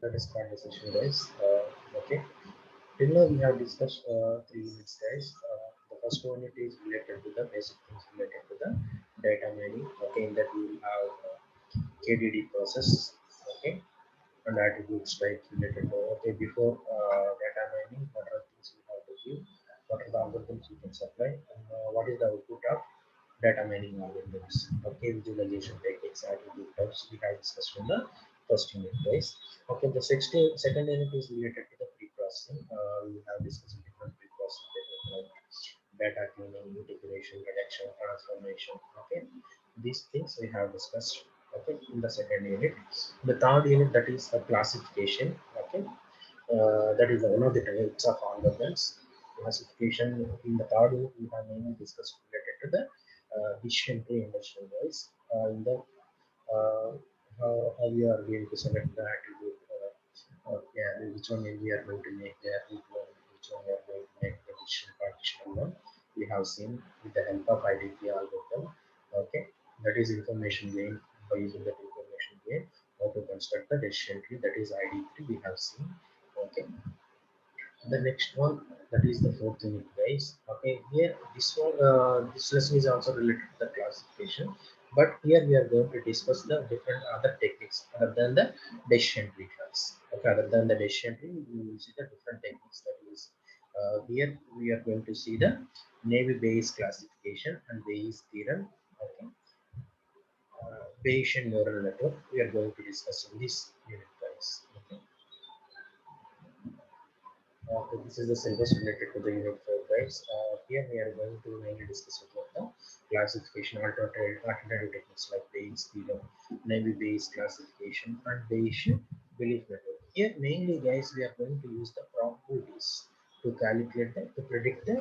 Let us start the session, guys. Okay. Till now we have discussed 3 units, guys. The first one it is related to the basic things related to the data mining. Okay, in that we will have KDD process. Okay, and attributes types related to. Okay, before data mining, what are things we have to give? What are the algorithms we can supply? And what is the output of data mining algorithms? Okay, visualization techniques, attribute types we have discussed in the first unit, guys. Okay, the second unit is related to the pre-processing. We have discussed different pre-processing techniques like data cleaning, integration, reduction, transformation. Okay, these things we have discussed. Okay, in the second unit. The third unit, that is the classification. Okay, that is one of the types of algorithms. Classification in the third unit we have mainly discussed related to the decision tree industrial wise. In the how we are going to select the attribute, yeah, which one we are going to make there, which one we are going to make the decision partition one. We have seen with the help of IDP algorithm. Okay, that is information gain. By using that information gain, how to construct the decision tree, that is ID3 we have seen. Okay, the next one, that is the fourth unit, guys. Okay, here this one, this lesson is also related to the classification, but here we are going to discuss the different other techniques other than the decision tree class. Okay, other than the decision tree we will see the different techniques, that is here we are going to see the navy Bayes classification and Bayes theorem. Okay, Bayesian neural network we are going to discuss in this unit, guys. Okay. Okay, this is the syllabus related to the unit 4, guys. Here we are going to mainly discuss about the classification, alternative techniques like Bayes theorem, Navy Bayes classification, and Bayesian belief network. Here mainly, guys, we are going to use the probabilities to calculate the, to predict the.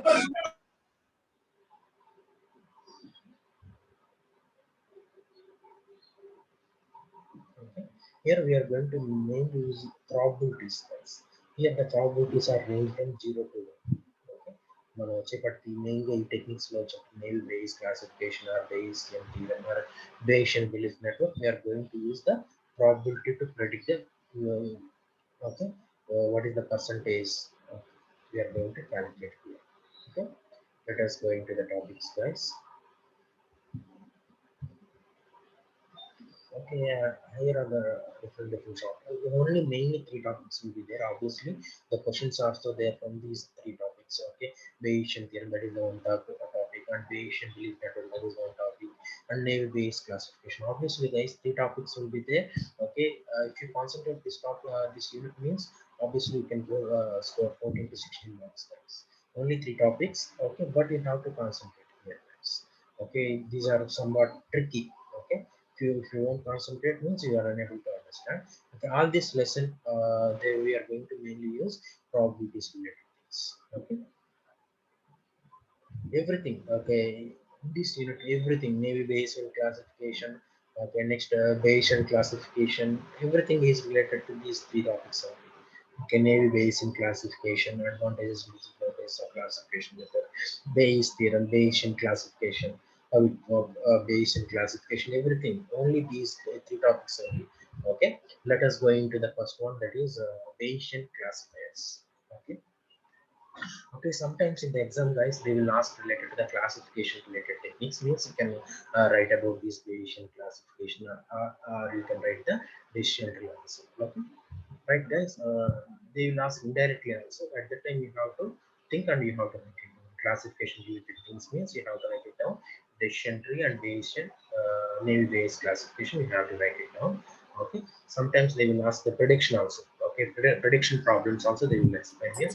Okay. Here we are going to mainly use probabilities, guys. Here the probabilities are ranged from 0 to 1. Okay. మనం వచ్చేపట్టి మెయిన్గా ఈ టెక్నిక్స్లో చెప్పి mail Bayes classification or Bayesian theorem or Bayesian belief network, we are going to use the probability to predict the okay, what is the percentage we are going to calculate here. Okay, let us go into the topics, guys. Okay, here are the different topics. Only mainly 3 topics will be there. Obviously, the questions are also there from these 3 topics. Okay, Bayesian theorem, that is the one topic, and Bayesian belief network, that is one topic, and Navy Bayes classification. Obviously, guys, 3 topics will be there. Okay, if you concentrate this topic, this unit means obviously you can go score 14 to 16 marks, guys. Only 3 topics. Okay, but you have to concentrate here, guys. Okay, these are somewhat tricky. Okay, if you won't concentrate means you are unable to understand. Okay, all this lesson we are going to mainly use probabilities related things. Okay, everything. Okay, this unit everything, Navy Bayesian classification. Okay, next Bayesian classification, everything is related to these 3 topics only. Okay, Navy Bayesian classification, advantages, disadvantages of classification method, Bayes theorem, Bayesian classification, Bayesian classification, everything. Only these 3 topics only. Okay, let us go into the first one, that is Bayesian classifiers. Okay. Okay, sometimes in the exam, guys, they will ask related to the classification related techniques. Means you can write about this Bayesian classification, or you can write the decision tree also. Okay, right, guys. They will ask indirectly also. At that time, you have to think and you have to write it down. Classification related things means you have to write it down. Decision tree and Bayesian Navy Bayes classification, you have to write it down. Okay. Sometimes they will ask the prediction also. Okay, prediction problems also they will explain here.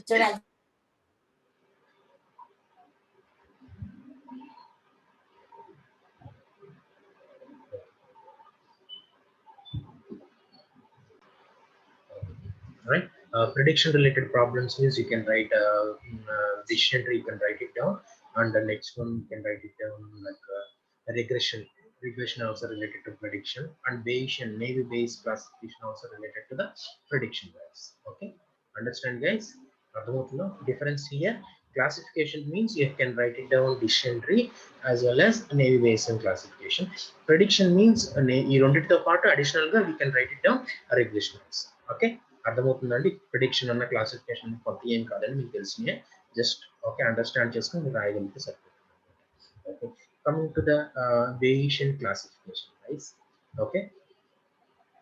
Right, prediction related problems means you can write decision tree, you can write it down, and the next one you can write it down like regression also related to prediction, and Bayesian Navy Bayes classification also related to the prediction, guys. Okay, understand, guys? అర్థమవుతుందా difference here? Classification means you can write it down decision tree as well as Navy Bayesian classification. Prediction means ఈ రెండింటితో పాటు additional గా we can write it down regression also. Okay, అర్థమవుతుందండి. Prediction అన్న classification కొత్త ఏం కాదని మీకు తెలిసినయే. జస్ట్ ఓకే అండర్స్టాండ్ చేసుకొని మీరు రాయగలిగితే సరిపోతుంది. Okay, coming to the Bayesian classification guys. Okay,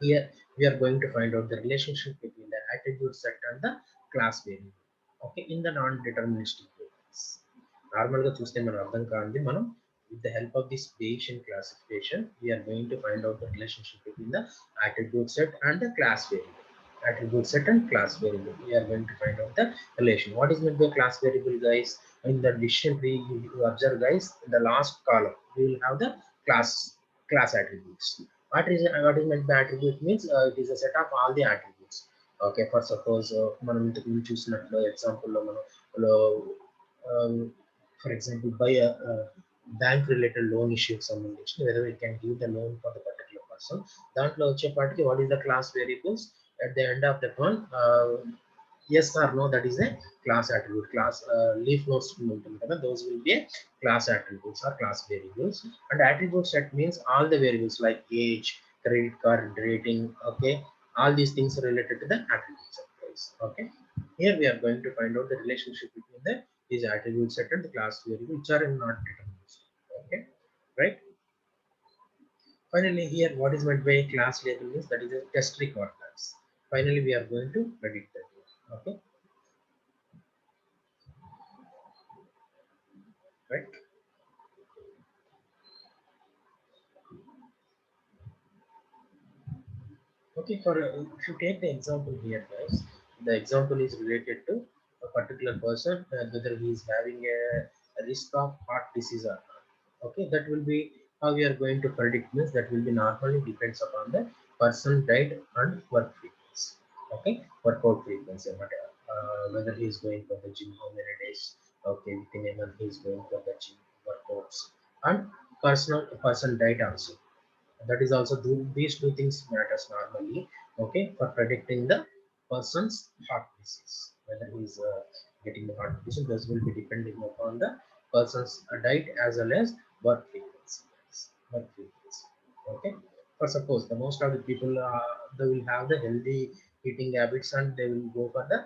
here we are going to find out the relationship between the attribute set and the class variable. Okay, in the non-deterministic cases. Normal గా చూస్తే మనం అర్థం కానిది మనం with the help of this Bayesian classification we are going to find out the relationship between the attribute set and the class variable. Attribute set and class variable, we are going to find out the relation. What is meant by class variable guys? In the decision tree you observe guys, in the last column we will have the class attributes. What is meant by attribute means it is a set of all the attributes. Okay, for suppose మనం ఇంతకు ముందు చూసినట్లు example లో మనం for example buy a bank related loan issue సంబంధించి whether we can give the loan for the particular person, దాంట్లో వచ్చేపాటికి what is the class variables at the end of that one, yes or no, that is a class attribute. Class leaf nodes ఉంటుంది కదా, those will be a class attributes or class variables. And attribute set means all the variables like age, credit card rating, okay, all these things are related to the attribute set guys. Okay, here we are going to find out the relationship between the these attribute set and the class variable which are not deterministic. Okay, right. Finally, here what is meant by class label is that is a test record class. Finally, we are going to predict that. Okay, right. Okay, for if you take the example here, guys, the example is related to a particular person, whether he is having a risk of heart disease or not. Okay, that will be how we are going to predict means that will be normally depends upon the person diet and work frequency. Okay, workout frequency, whether he is going for the gym, how many days. Okay, within a month he is going for the gym workouts, and person diet also, that is also these two things matters normally. Okay, for predicting the person's heart disease, whether he is getting the heart disease, this will be depending upon the person's diet as well as work frequency. Work frequency. Okay, for suppose the most of the people they will have the healthy eating habits and they will go for the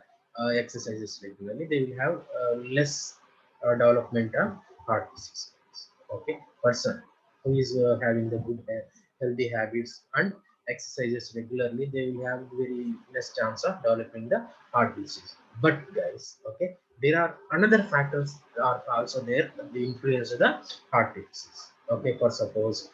exercises regularly, they will have less development of heart disease. Okay, person who is having the good healthy habits and exercises regularly, they will have very less chance of developing the heart disease. But guys, okay, there are another factors are also there that influence the heart disease. Okay, for suppose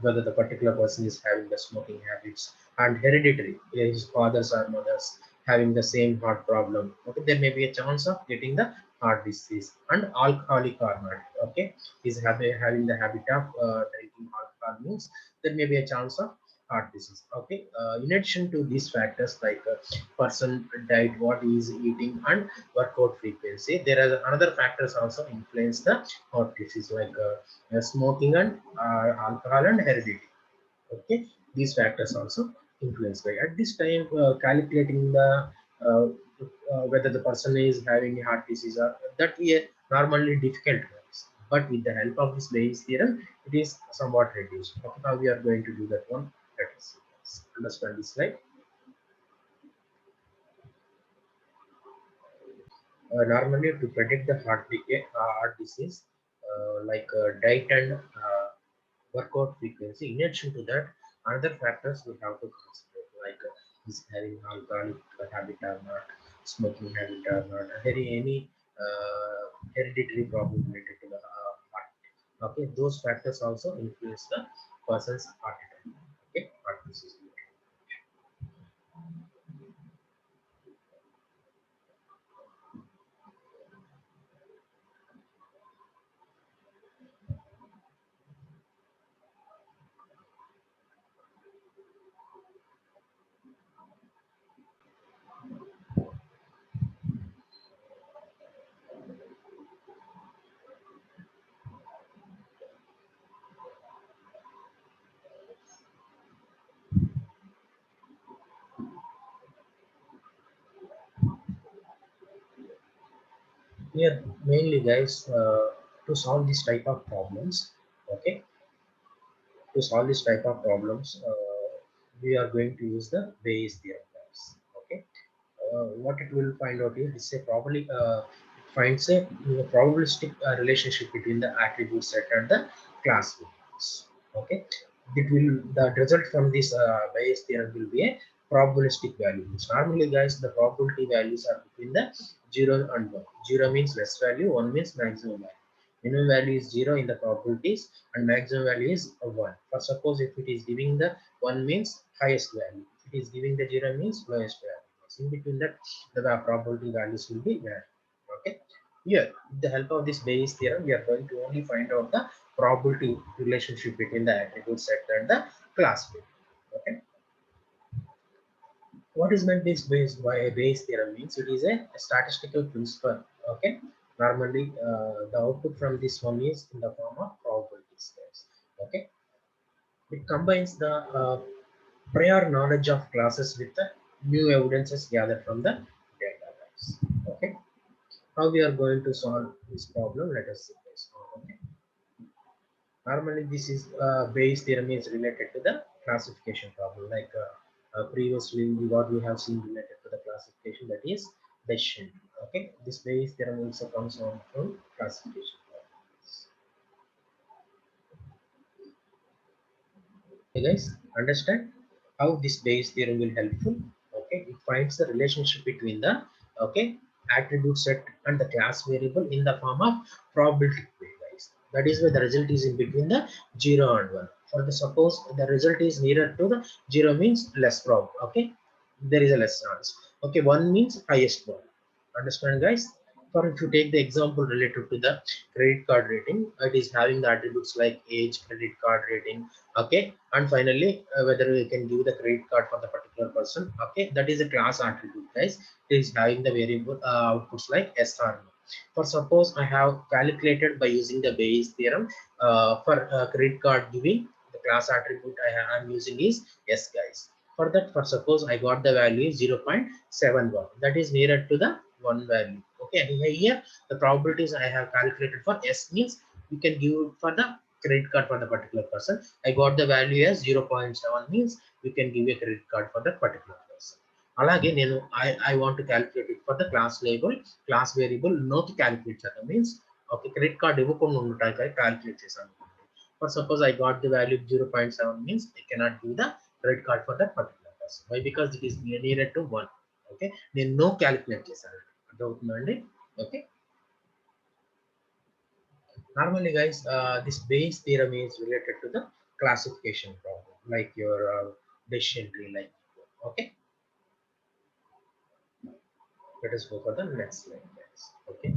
whether the particular person is having the smoking habits and hereditary, his fathers or mothers having the same heart problem, okay, there may be a chance of getting the heart disease. And alcoholic or not, okay, is having the habit of drinking alcohol means there may be a chance of heart disease. Okay, in addition to these factors like person diet, what he is eating, and workout frequency, there are another factors also influence the heart disease like smoking and alcohol and heredity. Okay, these factors also influence by at this time calculating the uh, whether the person is having a heart disease or that we are normally difficult ones. But with the help of this Bayes theorem it is somewhat reduced. Okay, how we are going to do that one, let us see. Let's understand this slide. Normally to predict the heart disease like diet and workout frequency. In addition to that, another factors we have to consider like is having alcoholic habit or not, smoking habit or not, any hereditary problem related to the heart. Okay, those factors also influence the person's heart attack. Okay, heart disease. Here mainly guys to solve this type of problems. Okay, to solve this type of problems, we are going to use the Bayes theorem. Okay, what it will find out is this a probably finds a probabilistic relationship between the attribute set and the class variables. Okay, it will the result from this Bayes theorem will be a probabilistic values. Normally, guys, the probability values are between the 0 and 1. 0 means less value, 1 means maximum value. Minimum value is 0 in the probabilities and maximum value is 1. For suppose if it is giving the 1 means highest value, if it is giving the 0 means lowest value. In between that, the probability values will be there. Okay. Here, with the help of this Bayes theorem, we are going to only find out the probability relationship between the attribute set and the class variable. Okay. What is meant this Bayes theorem means it is a statistical principle. Okay. Normally, the output from this one is in the form of probabilities. Okay. It combines the prior knowledge of classes with the new evidences gathered from the data. Okay. How we are going to solve this problem? Let us see this. Okay. Normally, this is Bayes theorem is related to the classification problem. Like previously, what we have seen related to the classification, that is decision. Okay, this Bayes theorem also comes on from classification problems. Okay, guys, understand how this Bayes theorem will helpful? Okay, it finds the relationship between the attribute set and the class variable in the form of probability way, guys. That is why the result is in between the 0 and 1. For the suppose the result is nearer to the 0 means less prob. Okay, there is a less chance. Okay, 1 means highest one. Understand, guys? For if you take the example related to the credit card rating, it is having the attributes like age, credit card rating, okay, and finally whether we can give the credit card for the particular person. Okay, that is a class attribute, guys. It is having the variable outputs like S or no. For suppose I have calculated by using the Bayes theorem for credit card giving, the class attribute I am using is S, guys. For that, for suppose I got the value is 0.71, that is nearer to the 1 value. Okay, and here the probabilities I have calculated for S means we can give for the credit card for the particular person. I got the value as 0.7 means we can give a credit card for that particular person. అలాగే నేను I want to calculate it for the class label, class variable not calculate చేద్దాం means okay credit card ఇవ్వకుండా ఉండటానికి calculate చేశాను. For suppose I got the value 0.7 means I cannot give the credit card for that particular person. Why? Because it is nearer to 1. Okay, నేను no calculate చేశాను. అర్థమవుతుందండి? Okay. Normally, guys, this Bayes theorem is related to the classification problem, like your decision tree. Like, okay, let us go for the next slide, guys. Okay,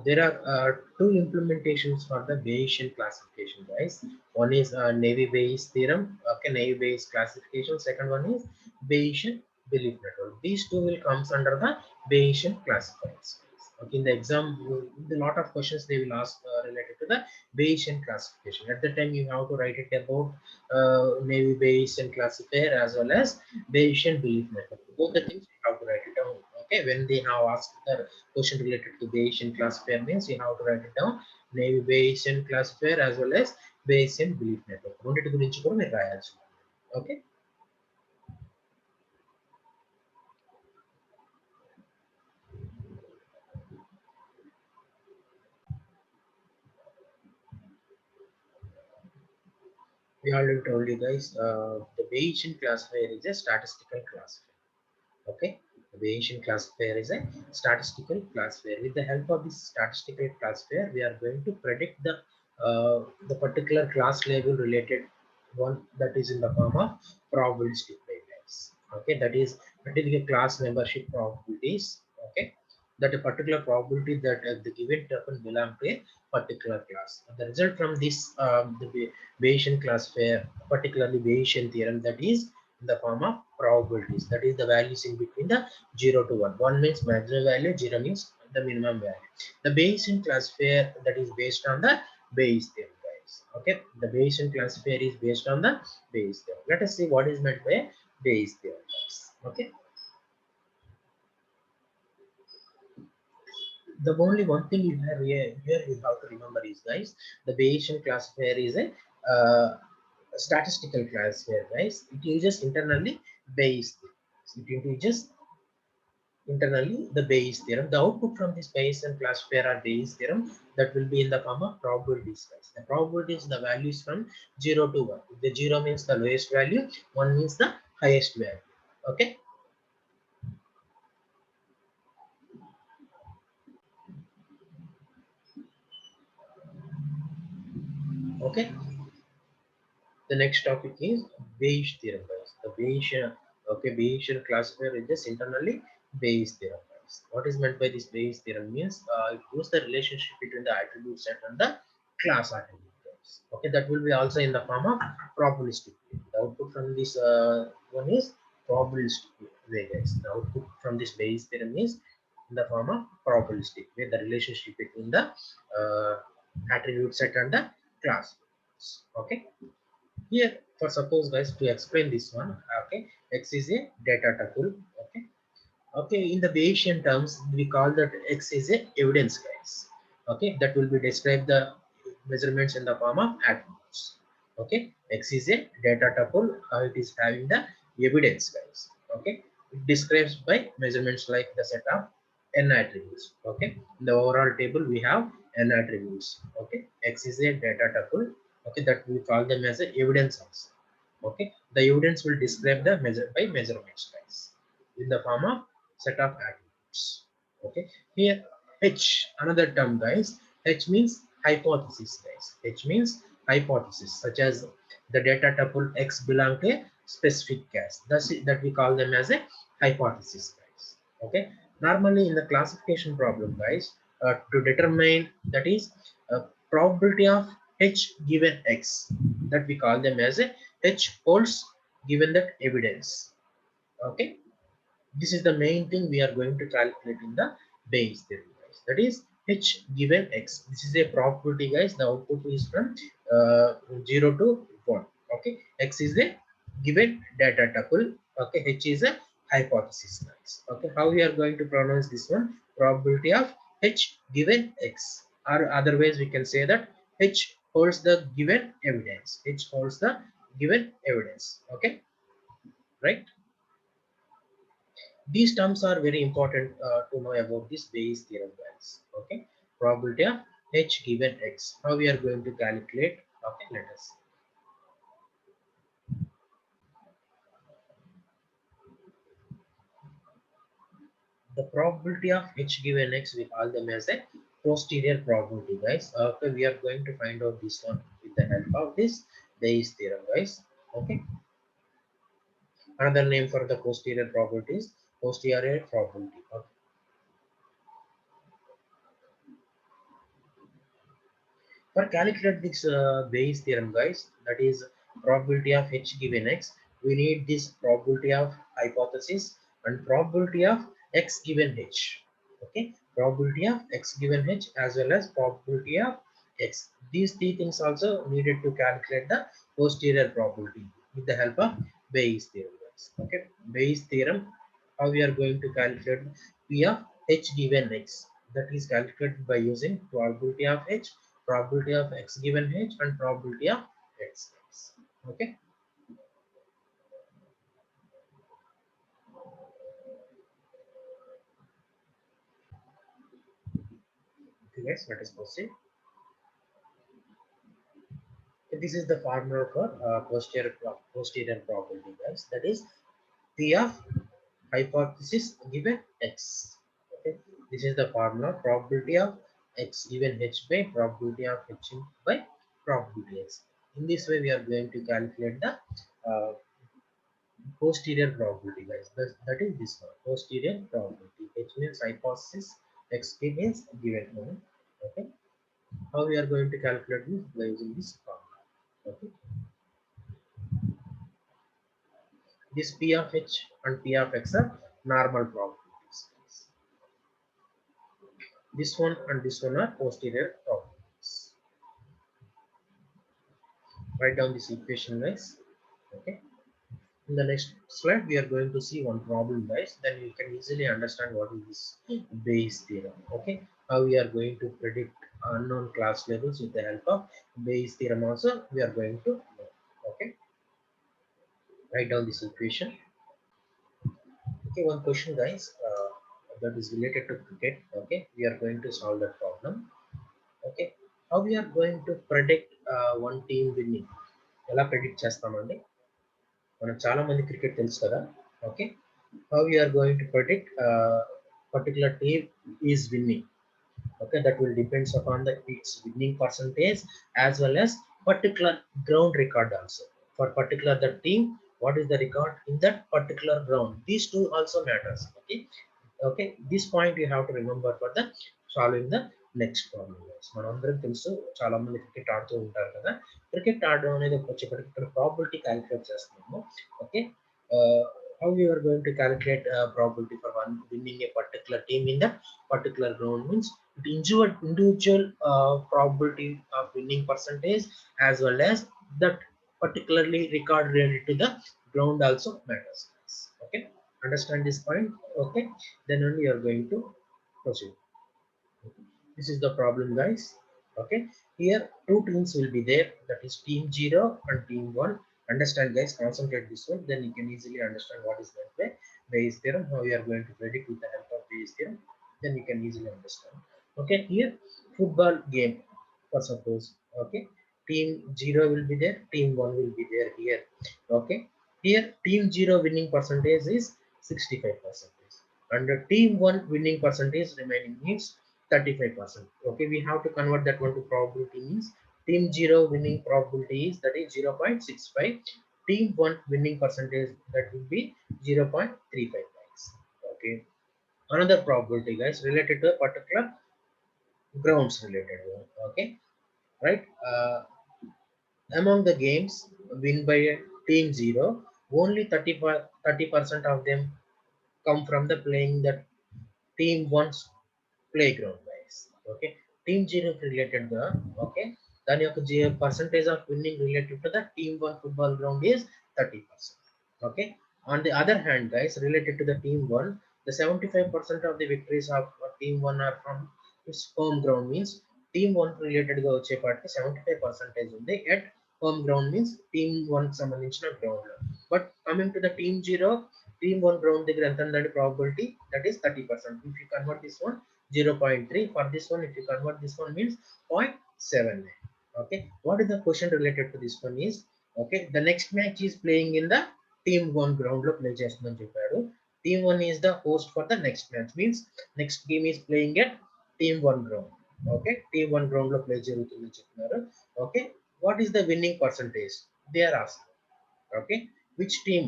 there are two implementations for the Bayesian classification, guys. One is Navy Bayes theorem. Okay, Navy Bayes classification. Second one is Bayesian belief network. These two will comes under the Bayesian classifiers. Okay, in the exam, a lot of questions they will ask related to the Bayesian classification. At the time, you have to write it about Navy Bayesian classifier as well as Bayesian belief network. Both the things you have to write it down. Okay, when they have asked the question related to Bayesian classifier means you have to write it down. Navy Bayesian classifier as well as Bayesian belief network. రెండింటి గురించి కూడా మీరు రాయాల్సి ఉంటుంది. Okay. We already told you guys, the Bayesian classifier is a statistical classifier. Okay, the Bayesian classifier is a statistical classifier. With the help of this statistical classifier, we are going to predict the particular class label related one that is in the form of probabilistic wavelengths. Okay, that is particular class membership probabilities. Okay, that a particular probability that the given token belong to a particular class. The result from this the Bayesian classifier, particularly Bayesian theorem, that is in the form of probabilities. That is the values in between the 0 to 1. 1 means maximum value, 0 means the minimum value. The Bayesian classifier that is based on the Bayes theorem, guys. Okay, the Bayesian classifier is based on the Bayes theorem. Let us see what is meant by Bayes theorem, guys. Okay. The only one thing you have here you have to remember is, guys, the Bayesian classifier is a statistical classifier, guys. It uses internally Bayes. It is internally the Bayes theorem. The output from this Bayesian classifier or Bayes theorem, that will be in the form of probabilities, guys. The probabilities, the values from 0 to 1. If the 0 means the lowest value, 1 means the highest value. Okay. Okay. The next topic is Bayes theorem, guys. The Bayesian, okay, Bayesian classifier is just internally Bayes theorem, guys. What is meant by this Bayes theorem means it proves the relationship between the attribute set and the class attribute, guys. Okay, that will be also in the form of probabilistic way. The output from this one is probabilistic way, guys. The output from this Bayes theorem is in the form of probabilistic way. The relationship between the attribute set and the class. Okay. Here, for suppose guys, to explain this one, okay, X is a data tuple, okay. Okay, in the Bayesian terms, we call that X is a evidence, guys. Okay, that will be describe the measurements in the form of attributes. Okay, X is a data tuple, it is having the evidence, guys. Okay, it describes by measurements like the set of n attributes. Okay, in the overall table we have n attributes. Okay, X is a data tuple. Okay, that we call them as a evidence also. Okay, the evidence will describe the measure by measurements, guys, in the form of set of attributes. Okay, here H, another term, guys. H means hypothesis, guys. H means hypothesis, such as the data tuple X belong to a specific case. Thus, that we call them as a hypothesis, guys. Okay, normally in the classification problem, guys, to determine, that is probability of H given X, that we call them as a H holds given that evidence. Okay, this is the main thing we are going to calculate in the Bayes theory, guys. That is H given X. This is a probability, guys. The output is from 0 to 1. Okay, X is a given data tuple. Okay, H is a hypothesis, guys. Okay, how we are going to pronounce this one? Probability of H given X, or otherwise we can say that H holds the given evidence. H holds the given evidence. Okay, right? These terms are very important to know about this Bayes theorem, guys. Okay, probability of H given X. How we are going to calculate? Okay, let us see. The probability of H given X, we call them as a posterior probability, guys. Okay, we are going to find out this one with the help of this Bayes theorem, guys. Okay, another name for the posterior probability is posterior probability. Okay. For calculate this Bayes theorem, guys, that is probability of H given X, we need this probability of hypothesis and probability of X given H. Okay, probability of X given H as well as probability of X. These three things also needed to calculate the posterior probability with the help of Bayes theorem, guys. Okay, Bayes theorem, how we are going to calculate P of H given X. That is calculated by using probability of H, probability of X given H, and probability of X. Okay, okay guys, let us proceed. This is the formula for posterior probability, guys. That is P of hypothesis given X. Okay, this is the formula, probability of X given H by probability of H by probability X. In this way, we are going to calculate the posterior probability, guys. That is this one, posterior probability. H means hypothesis, X means given one. Okay, how we are going to calculate this by using this formula. Okay, this P of H and P of X are normal probabilities. This one and this one are posterior probabilities. Write down this equation, guys. Okay. In the next slide, we are going to see one problem, guys. Then you can easily understand what is this Bayes theorem. Okay. How we are going to predict unknown class labels with the help of Bayes theorem. Also, we are going to know. Okay. Write down this equation. Okay, one question, guys, that is related to cricket. Okay, we are going to solve that problem. Okay, how we are going to predict one team winning? ఎలా predict చేస్తామండి? మనకు చాలా మంది cricket తెలుసు కదా. Okay, how we are going to predict particular team is winning? Okay, that will depends upon the its winning percentage as well as particular ground record also. For particular the team, what is the record in that particular ground? These two also matters. Okay, okay, this point you have to remember for the solving the next problem. మనందరం తెలుసు, చాలా మంది cricket ఆడుతూ ఉంటారు కదా. Cricket ఆడడం అనేది వచ్చేప్పటికి ఇక్కడ ప్రాబిలిటీ క్యాలిక్యులేట్ చేస్తున్నాము. Okay, how you are going to calculate probability for one winning a particular team in that particular ground means the individual probability of winning percentage as well as that particularly record related to the ground also matters. Okay, understand this point? Okay, then only you are going to proceed. This is the problem, guys. Okay, here two teams will be there, that is team 0 and team 1. Understand, guys, concentrate this one, then you can easily understand what is meant by Bayes theorem, how you are going to predict with the help of Bayes theorem, then you can easily understand. Okay, here football game, for suppose. Okay, team 0 will be there, team 1 will be there here. Okay, here team 0 winning percentage is 65%, and the team 1 winning percentage remaining means 35%. Okay, we have to convert that one to probability means team 0 winning probability is, that is 0.65, team 1 winning percentage, that will be 0.35 guys. Okay, another probability, guys, related to a particular grounds related one. Okay, right, among the games win by team 0, only 30% of them come from the playing that team 1's playground, guys. Okay, team 0 related the, okay, then your percentage of winning related to the team 1 football ground is 30%. Okay, on the other hand, guys, related to the team 1, the 75% of the victories of team 1 are from its home ground means team 1 related గా వచ్చే పాటికి 75% ఉంది at home ground means team 1 సంబంధించిన ground లో. But coming to the team 0, team 1 ground దగ్గర ఎంత ఉందండి probability, that is 30%. if you convert this one 0.3, for this one if you convert this one means 0.7. Okay, what is the question related to this one is, okay, the next match is playing in the team 1 ground లో play చేస్తుందని చెప్పాడు. team 1 is the host for the next match means next game is playing at team 1 ground. Okay, team 1 ground లో play జరుగుతుందని చెప్తున్నారు. Okay, what is the winning percentage they are asking? Okay, which team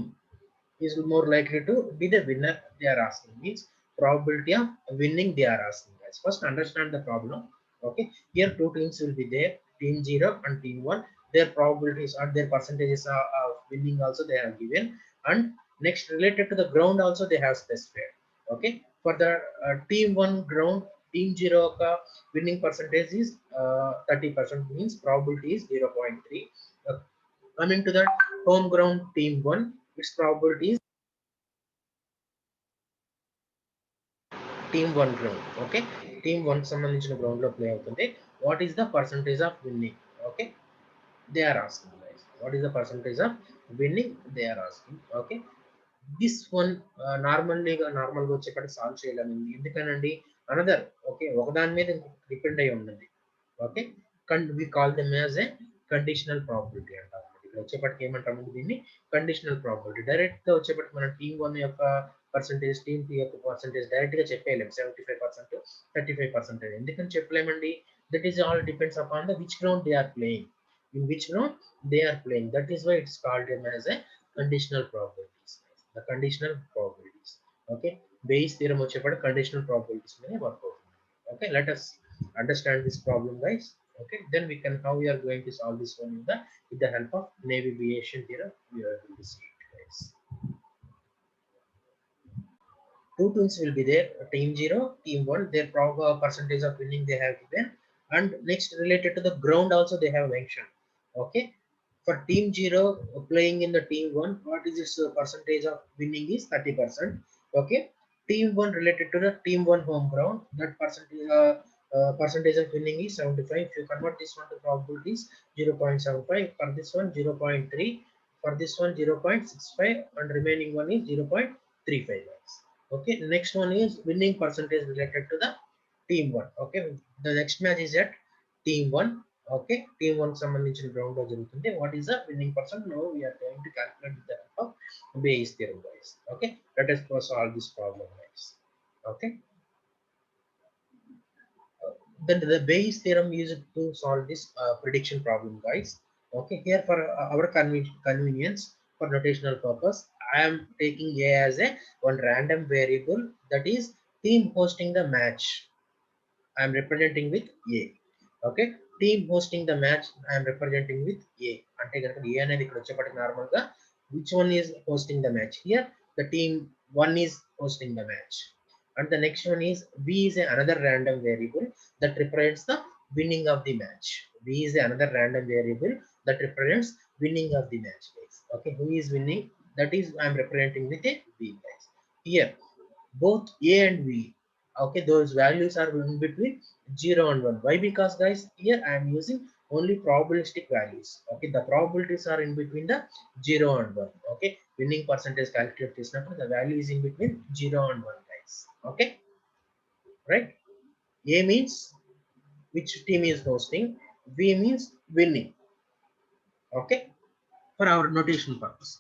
is more likely to be the winner they are asking means probability of winning they are asking, guys. First understand the problem. Okay, here two teams will be there, team 0 and team 1. Their probabilities or their percentages of winning also they have given, and next related to the ground also they have specified. Okay, for the team 1 ground, team 0 winning percentage is 30% means probability is 0.3. Coming to the home ground team 1, its probability is team 1 ground. Okay, team 1 సంబంధించిన ground లో play అవుతుంది. What is the percentage of winning? Okay, they are asking, guys, what is the percentage of winning they are asking. Okay, this one normal గా వచ్చేప్పటికి solve చేయలేము, ఎందుకనండి, another, okay, ఒకదాని మీద depend అయి ఉంటుంది. Okay, we call them as a conditional probability అంటారు. ఇక్కడ వచ్చేప్పటికి ఏమంటాము దీన్ని, కండిషనల్ ప్రాబిలిటీ. డైరెక్ట్ గా వచ్చేప్పటికి మన టీమ్ 1 యొక్క పర్సంటేజ్, టీమ్ 2 యొక్క పర్సంటేజ్ డైరెక్ట్ గా చెప్పలేము 75%, 35%. ఎందుకని చెప్పలేమండి, that is all depends upon the which ground they are playing, in which ground they are playing. That is why it's called them as a conditional probabilities. The conditional probabilities. Okay, Bayes theorem వచ్చేప్పటికి conditional probabilities మీద work అవుతుంది. Okay, let us understand this problem, guys. Okay, then we can, how we are going to solve this one with the help of Navy-Bayesian theorem. We are going to see it, guys. Two teams will be there, team 0, team 1. Their percentage of winning they have given, and next related to the ground also they have mentioned. Okay, for team 0 playing in the team 1, what is its percentage of winning is 30%. Okay, team 1 related to the team 1 home ground, that percentage of winning is 75. If you convert this one to probabilities, 0.75, for this one 0.3, for this one 0.65, and remaining one is 0.35. 35 guys. Okay, next one is winning percentage related to the team 1. Okay, the next match is at team 1. Okay, team 1 సంబంధించిన ground లో జరుగుతుంది. What is the winning percent? Now we are going to calculate with the help of Bayes theorem guys. Okay, let us solve this problem guys. Okay, then the Bayes theorem used to solve this prediction problem guys. Okay, here for our convenience, for notational purpose, I am taking A as a one random variable, that is team hosting the match. I am representing with A. Okay, team hosting the match I am representing with A. అంటే కనుక A అనేది ఇక్కడ వచ్చేప్పటికి normal గా which one is hosting the match? Here the team 1 is hosting the match, and the next one is B is another random variable that represents the winning of the match. B is another random variable that represents winning of the match guys. Okay, who is winning? That is I am representing with a B guys. Here both A and B, okay, those values are in between 0 and 1. Why? Because guys, here I am using only probabilistic values. Okay, the probabilities are in between the 0 and 1. Okay, winning percentage calculate చేసినప్పుడు the value is in between 0 and 1 guys. Okay, right? A means which team is hosting, B means winning. Okay, for our notation purpose,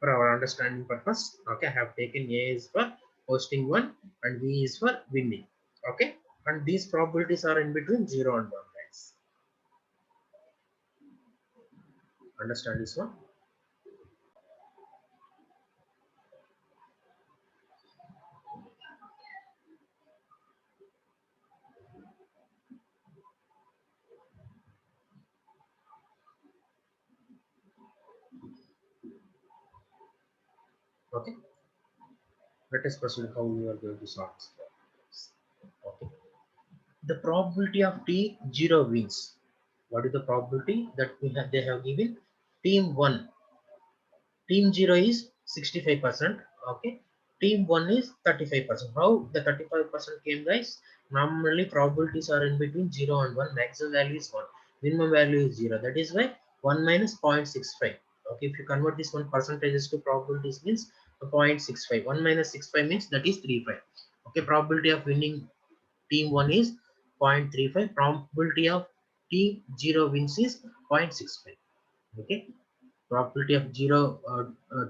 for our understanding purpose, okay, I have taken A is for hosting 1 and B is for winning. Okay, and these probabilities are in between 0 and 1 guys. Understand this one? Okay, let us proceed how we are going to solve this problem. Okay, the probability of T 0 wins. What is the probability that we have, they have given team 1, team 0 is 65%. Okay, team 1 is 35%. How the 35% came guys? Normally probabilities are in between 0 and 1. Maximum value is 1, minimum value is 0. That is why 1 minus 0.65. Okay, if you convert this one percentages to probabilities means 0.65. 1 minus 65 means that is 35. Okay, probability of winning team 1 is 0.35. Probability of team 0 wins is 0.65. Okay, probability of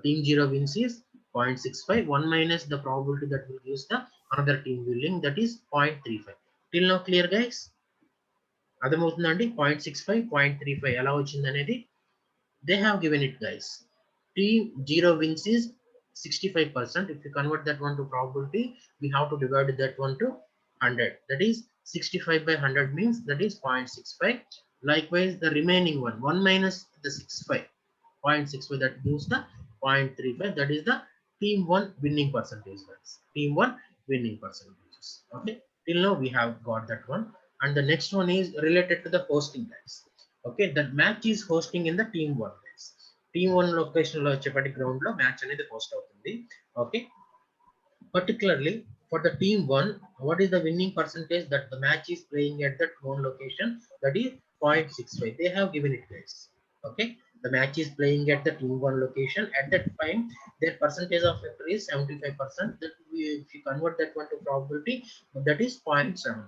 team 0 wins is 0.65. 1 minus the probability that will use the another team winning, that is 0.35. Till now clear guys? అర్థమవుతుందండి? 0.65 0.35 ఎలా వచ్చింది అనేది they have given it guys. Team 0 wins is 65%. If you convert that one to probability, we have to divide that one to 100. That is 65 by 100 means that is 0.65. Likewise the remaining one, 1 minus the 65, 0.65, that gives the 0.35. That is the team 1 winning percentage guys. Team 1 winning percentages. Okay, till now we have got that one. And the next one is related to the hosting guys. Okay, that match is hosting in the team 1 guys. Team 1 location lo వచ్చేపటి ground లో match అనేది host అవుతుంది. Okay, particularly for the team 1, what is the winning percentage that the match is playing at that one location? That is 0.65. They have given it guys. Okay, the match is playing at the team 1 location. At that time their percentage of victory is 75%. That if you convert that one to probability, that is 0.75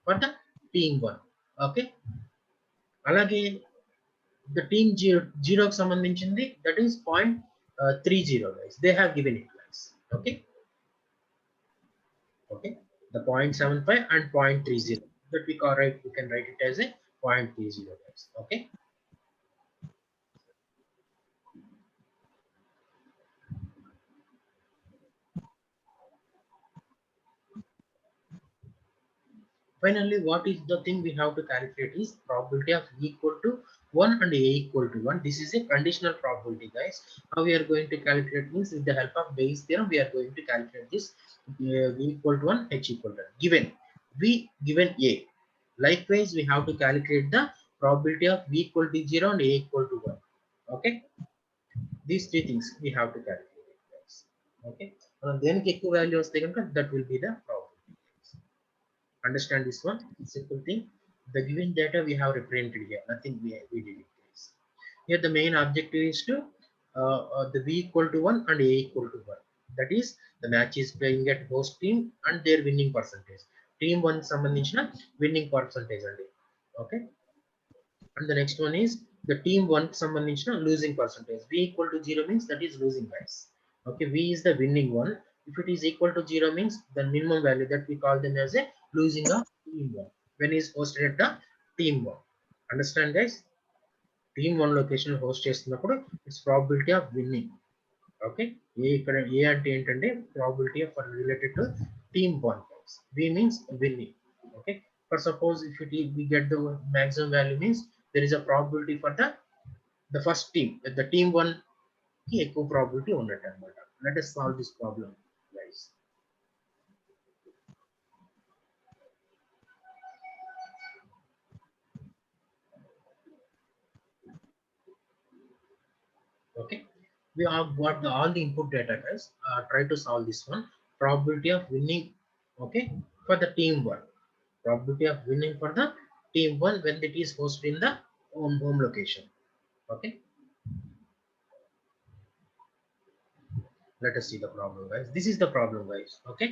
for the team 1. Okay, అలాగే the team 0 కి సంబంధించింది, that is 0.30 guys. They have given it guys. Okay, okay, the 0.75 and 0.30 that we can write it as a 0.30 guys. Okay, finally what is the thing we have to calculate is probability of E equal to 1 and A equal to 1. This is a conditional probability guys. How we are going to calculate means with the help of Bayes theorem we are going to calculate this. V equal to 1, H equal to 1. Given V, given A, likewise we have to calculate the probability of V equal to 0 and A equal to 1. Okay, these three things we have to calculate guys. Okay, then ఎక్కువ value వస్తే కనుక that will be the probability. Understand this one simple thing? The given data we have represented here, nothing we did it guys. Here the main objective is to the V equal to 1 and A equal to 1. That is the match is playing at host team and their winning percentage. Team 1 సంబంధించిన winning percentage అండి. Okay, and the next one is the team 1 సంబంధించిన losing percentage. V equal to 0 means that is losing, guys. Okay, V is the winning one. If it is equal to 0 means the minimum value, that we call them as a losing of team 1 when is hosted at the team 1. Understand, guys? Team 1 location host చేస్తున్నప్పుడు it's probability of winning. Okay, ఇక్కడ A అంటే ఏంటంటే probability of related to team 1. V means winning. Okay, for suppose if we get the maximum value means there is a probability for the first team, the team 1 కి ఎక్కువ probability ఉన్నట్టు అన్నమాట. Let us solve this problem, guys. Okay, we have got all the input data, guys. Try to solve this one. Probability of winning, okay, for the team 1. Probability of winning for the team 1 when it is hosted in the home location. Okay, let us see the problem, guys. This is the problem, guys. Okay,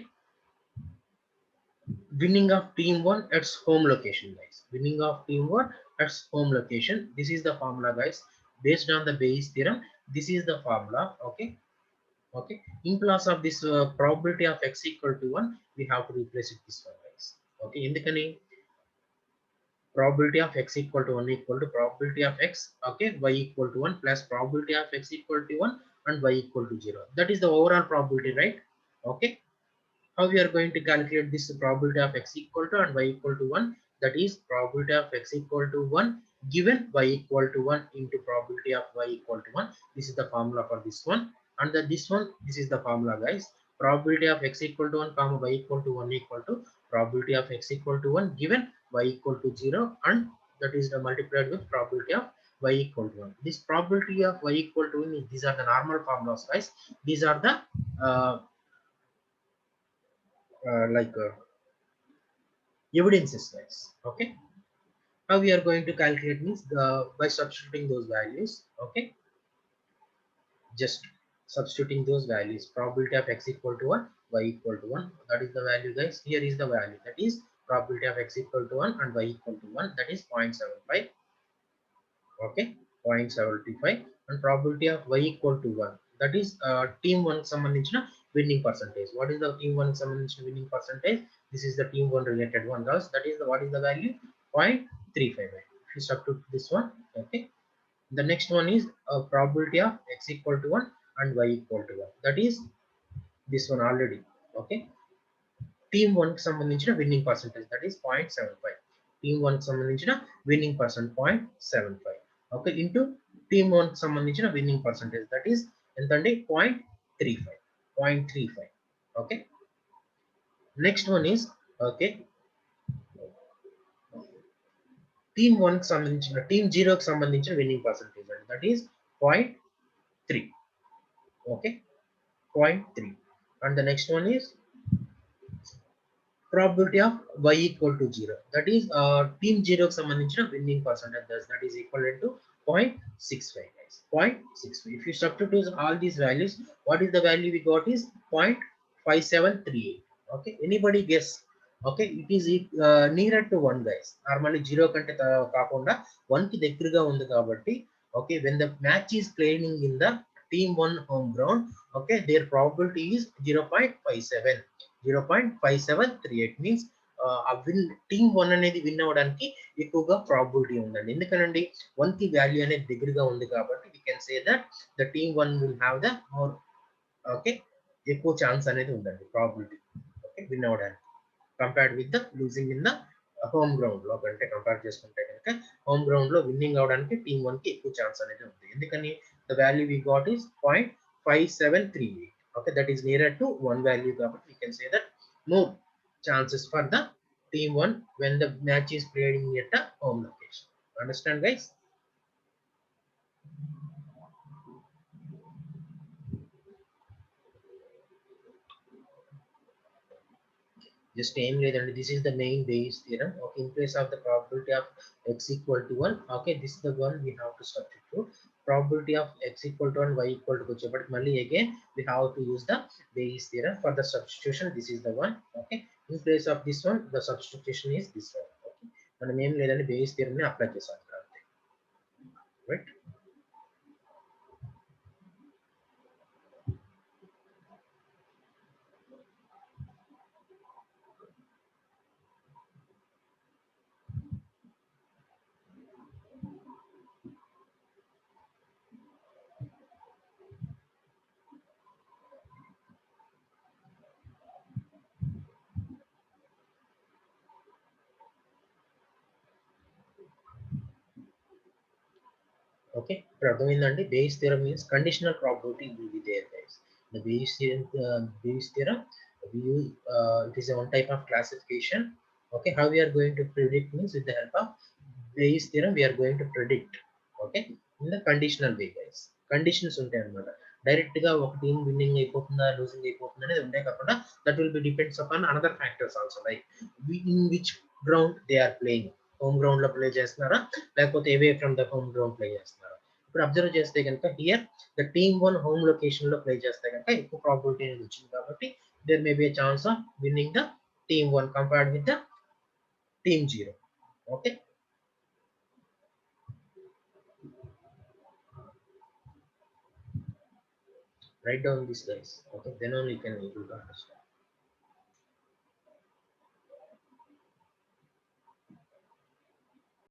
winning of team 1 at home location, guys. Winning of team 1 at home location. This is the formula, guys, based on the Bayes theorem. This is the formula. Okay, okay, in place of this probability of x equal to 1, we have to replace it this one, guys. Okay, in the probability of x equal to 1 equal to probability of x, okay, y equal to 1 plus probability of x equal to 1 and y equal to 0. That is the overall probability, right? Okay, how we are going to calculate this probability of x equal to and y equal to 1? That is probability of x equal to 1 given y equal to 1 into probability of y equal to 1. This is the formula for this one. And this one, this is the formula, guys. Probability of x equal to 1 comma y equal to 1 equal to probability of x equal to 1 given y equal to 0, and that is the multiplied with probability of y equal to 1. This probability of y equal to 1, these are the normal formulas, guys. These are the like evidences, guys. Okay, how we are going to calculate means by substituting those values. Okay, just substituting those values. Probability of x equal to 1, y equal to 1, that is the value, guys. Here is the value, that is probability of x equal to 1 and y equal to 1, that is 0.75. Okay, 0.75. And probability of y equal to 1, that is team 1 సంబంధించిన winning percentage. What is the team 1 సంబంధించిన winning percentage? This is the team 1 related one, guys. That is the, what is the value? 0.35. If you substitute this one, okay, the next one is a probability of x equal to 1 and y equal to 1, that is this one already. Okay, team 1 కి సంబంధించిన winning percentage, that is 0.75. team 1 కి సంబంధించిన winning percent 0.75. okay, into team 1 కి సంబంధించిన winning percentage, that is ఎంతండి 0.35. 0.35. okay, next one is, okay, team 1 కి సంబంధించిన team 0 కి సంబంధించిన winning percentage, that is 0.3. okay, 0.3. and the next one is probability of y equal to 0, that is team 0 కి సంబంధించిన winning percentage, that is equal to 0.65, guys. 0.65. if you substitute all these values, what is the value we got is 0.5738. okay, anybody guess? okay, it is nearer to 1, guys. normally 0 కంటే కాకుండా 1 కి దగ్గరగా ఉంది కాబట్టి, okay, when the match is playing in the team 1 home ground, okay, their probability is 0.57. 0.5738 means team 1 అనేది win అవ్వడానికి ఎక్కువగా probability ఉందండి. ఎందుకనండి 1 కి వాల్యూ అనేది దగ్గరగా ఉంది కాబట్టి we can say that the team 1 will have the more, okay, ఎక్కువ ఛాన్స్ అనేది ఉందండి ప్రాబిలిటీ, ఓకే, విన్ అవ్వడానికి compared with the losing in the home ground లో కంటే కంపేర్ చేసుకుంటే కనుక హోమ్ గ్రౌండ్ లో విన్నింగ్ అవడానికి టీమ్ 1 కి ఎక్కువ ఛాన్స్ అనేది ఉంది. ఎందుకని the value we got is 0.5738. okay, that is nearer to 1 value కాబట్టి we can say that more chances for the team 1 when the match is played in at a home location. Understand, guys? just aim leదండి, this is the main Bayes theorem. okay, in place of the probability of x equal to 1, okay, this is the one we have to substitute. probability of x equal to and y equal to but mali again we have to use the Bayes theorem for the substitution. This is the one. Okay, in place of this one the substitution is this one. Okay, మనం ఏం లేదండి Bayes theorem ని apply చేసాం ఇక్కడ అంతే. Right. Okay, ఇప్పుడు అర్థమైందండి. Bayes theorem means conditional probability will be there, guys. The Bayes theorem, we use it is a one type of classification. Okay, how we are going to predict means with the help of Bayes theorem we are going to predict. Okay, in the conditional way, guys. Conditions ఉంటాయి అన్నమాట. Direct గా ఒక team winnowing అయిపోతుందా losing అయిపోతుందా అనేది ఉండే కాకుండా that will be depends upon another factors also like in which ground they are playing. Home ground లో ప్లే చేస్తున్నారా లేకపోతే away from the home ground play చేస్తున్నారా. ఇప్పుడు అబ్జర్వ్ చేస్తే కనుక here the team one home location లో play చేస్తే కనుక ఎక్కువ ప్రాబిలిటీ అనేది వచ్చింది కాబట్టి there may be a chance of winning the team one compared with the team zero. Okay, write down these guys. Okay, then only you can able to understand.